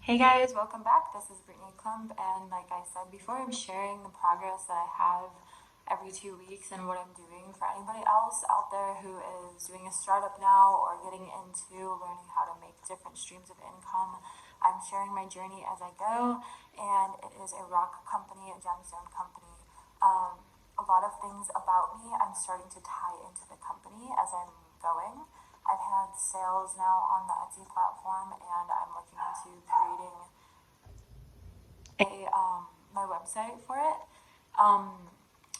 Hey guys, welcome back. This is Brittany Klump, and like I said before, I'm sharing the progress that I have every 2 weeks and what I'm doing for anybody else out there who is doing a startup now or getting into learning how to make different streams of income. I'm sharing my journey as I go, and it is a rock company, a gemstone company. A lot of things about me I'm starting to tie into the company as I'm going. I've had sales now on the Etsy platform, and I'm looking into creating my website for it.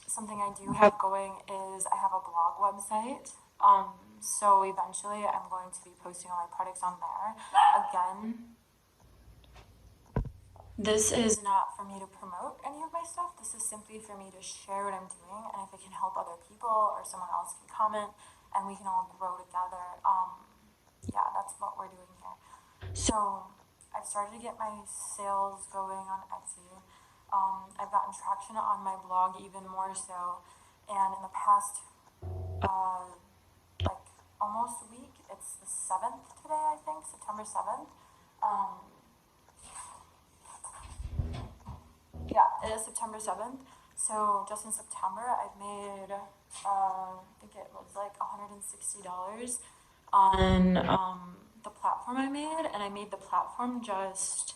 Something I do have going is I have a blog website. So eventually I'm going to be posting all my products on there. Again, this is not for me to promote any of my stuff. This is simply for me to share what I'm doing, and if it can help other people or someone else can comment and we can all grow together. Yeah, that's what we're doing here. So I've started to get my sales going on Etsy. I've gotten traction on my blog even more so, and in the past, like almost a week, it's the 7th today, I think, September 7th. Yeah, it is September 7th. So just in September, I've made, I think it was like $160 on the platform I made, and I made the platform just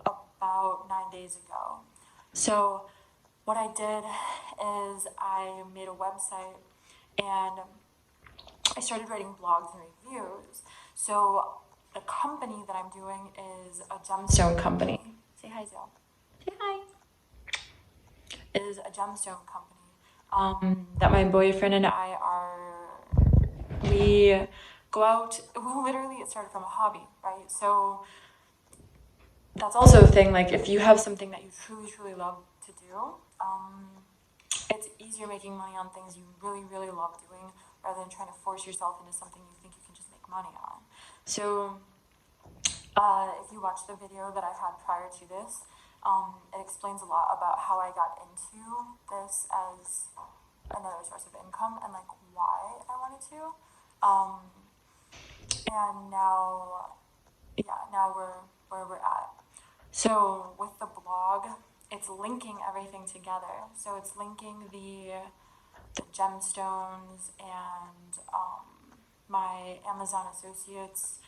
about 9 days ago. So what I did is I made a website and I started writing blogs and reviews. So the company that I'm doing is a gemstone company. Say hi, Zoe. Say hi. Is a gemstone company that my boyfriend and I we go out, literally it started from a hobby, right? So that's also a thing, like if you have something that you truly love to do, it's easier making money on things you really love doing rather than trying to force yourself into something you think you can just make money on. So if you watch the video that I had prior to this, it explains a lot about how I got into this as another source of income and like why I wanted to. And now we're where we're at. So with the blog, it's linking everything together. So it's linking the gemstones and my Amazon associates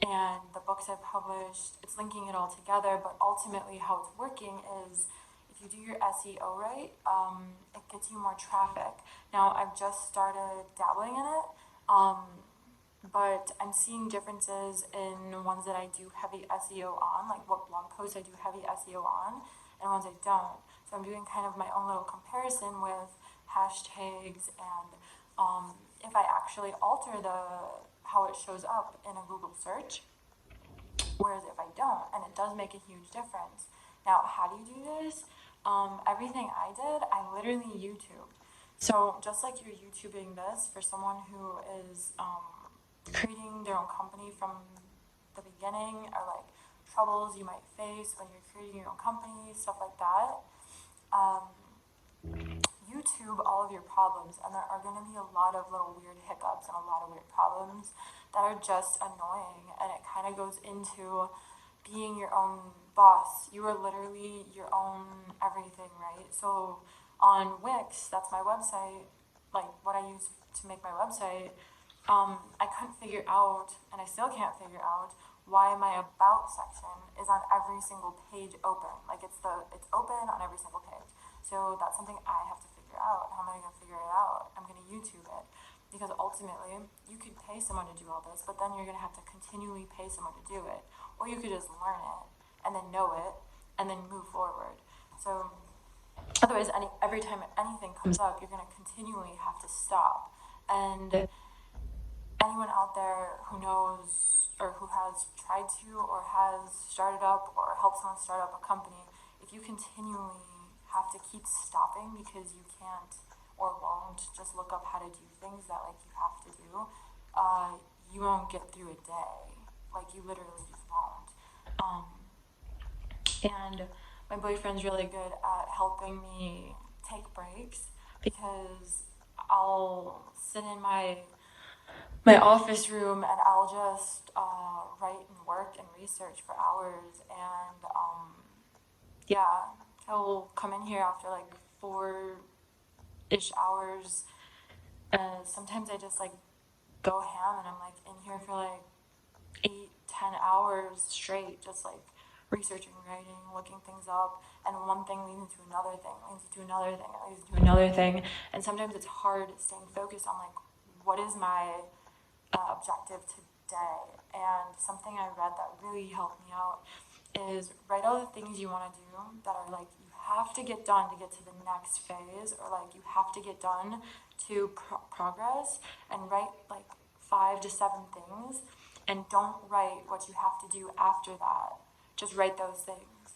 and the books I've published. It's linking it all together, but ultimately how it's working is if you do your SEO right, it gets you more traffic. Now I've just started dabbling in it, but I'm seeing differences in ones that I do heavy SEO on, like what blog posts I do heavy SEO on, and ones I don't. So I'm doing kind of my own little comparison with hashtags and if I actually alter how it shows up in a Google search, whereas if I don't, and it does make a huge difference. Now, how do you do this? Everything I did, I literally YouTubed. So just like you're YouTubing this for someone who is creating their own company from the beginning, or like troubles you might face when you're creating your own company, stuff like that. YouTube all of your problems, and there are going to be a lot of little weird hiccups and a lot of weird problems that are just annoying, and it kind of goes into being your own boss. You are literally your own everything, right? So on Wix, that's my website, like what I use to make my website, I couldn't figure out, and I still can't figure out, why my about section is on every single page open. Like it's open on every single page. So that's something I have to figure out. How am I gonna figure it out? I'm gonna YouTube it. Because ultimately, you could pay someone to do all this, but then you're gonna have to continually pay someone to do it. Or you could just learn it, and then know it, and then move forward. So otherwise, every time anything comes up, you're gonna continually have to stop. And anyone out there who knows or who has tried to or has started up or helped someone start up a company, if you continually have to keep stopping because you can't or won't just look up how to do things that like you have to do, you won't get through a day. Like you literally just won't. And my boyfriend's really good at helping me take breaks because I'll sit in my my office room and I'll just write and work and research for hours. And yeah, I'll come in here after like 4-ish hours. And sometimes I just like go ham and I'm like in here for like 8-10 hours straight, just like researching, writing, looking things up, and one thing leads to another thing, leads to another thing, leads to another thing. And sometimes it's hard staying focused on like what is my objective today. And something I read that really helped me out is write all the things you want to do that are like you have to get done to get to the next phase, or like you have to get done to progress, and write like 5 to 7 things, and don't write what you have to do after that. Just write those things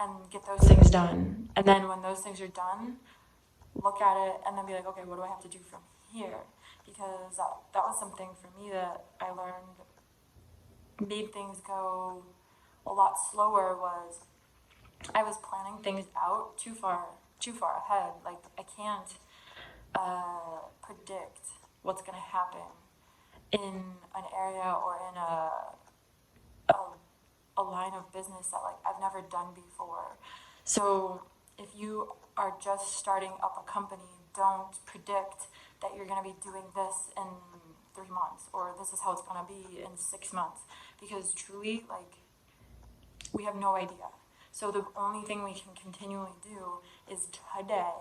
and get those things done. And then when those things are done, look at it and then be like, okay, what do I have to do from here? Because that was something for me that I learned made things go a lot slower. Was I was planning things out too far ahead. Like I can't predict what's going to happen in an area or in a line of business that like I've never done before. So if you are just starting up a company, don't predict that you're going to be doing this in 3 months, or this is how it's going to be in 6 months, because truly, like, we have no idea. So the only thing we can continually do is today,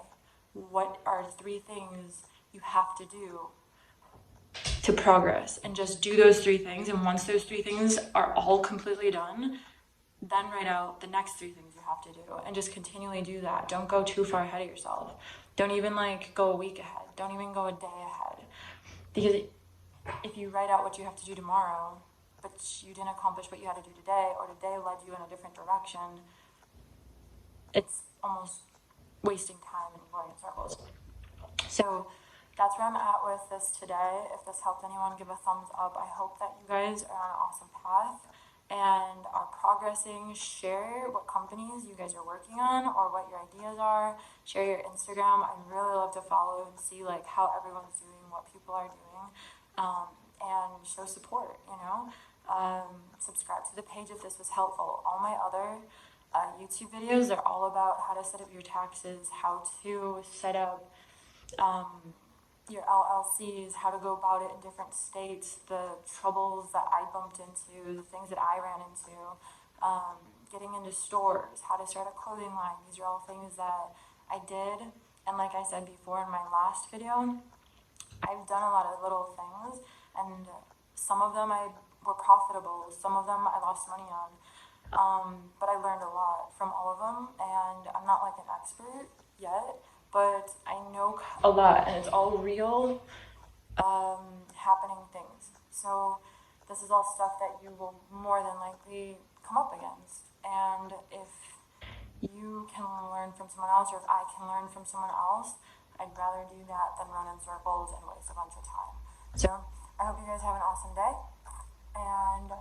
what are 3 things you have to do to progress, and just do those 3 things. And once those 3 things are all completely done, then write out the next 3 things you have to do, and just continually do that. Don't go too far ahead of yourself. Don't even like go a week ahead. Don't even go a day ahead. Because if you write out what you have to do tomorrow, but you didn't accomplish what you had to do today, or today led you in a different direction, it's almost wasting time and going in circles. So that's where I'm at with this today. If this helped anyone, give a thumbs up. I hope that you guys are on an awesome path and are progressing. Share what companies you guys are working on or what your ideas are. Share your Instagram. I really love to follow and see like how everyone's doing, what people are doing, and show support, you know. Subscribe to the page if this was helpful. All my other YouTube videos are all about how to set up your taxes, how to set up your LLCs, how to go about it in different states, the troubles that I bumped into, the things that I ran into, getting into stores, how to start a clothing line. These are all things that I did. And like I said before in my last video, I've done a lot of little things, and some of them were profitable, some of them I lost money on. But I learned a lot from all of them, and I'm not like an expert yet, but I know a lot, and it's all real happening things. So this is all stuff that you will more than likely come up against. And if you can learn from someone else, or if I can learn from someone else, I'd rather do that than run in circles and waste a bunch of time. So I hope you guys have an awesome day, and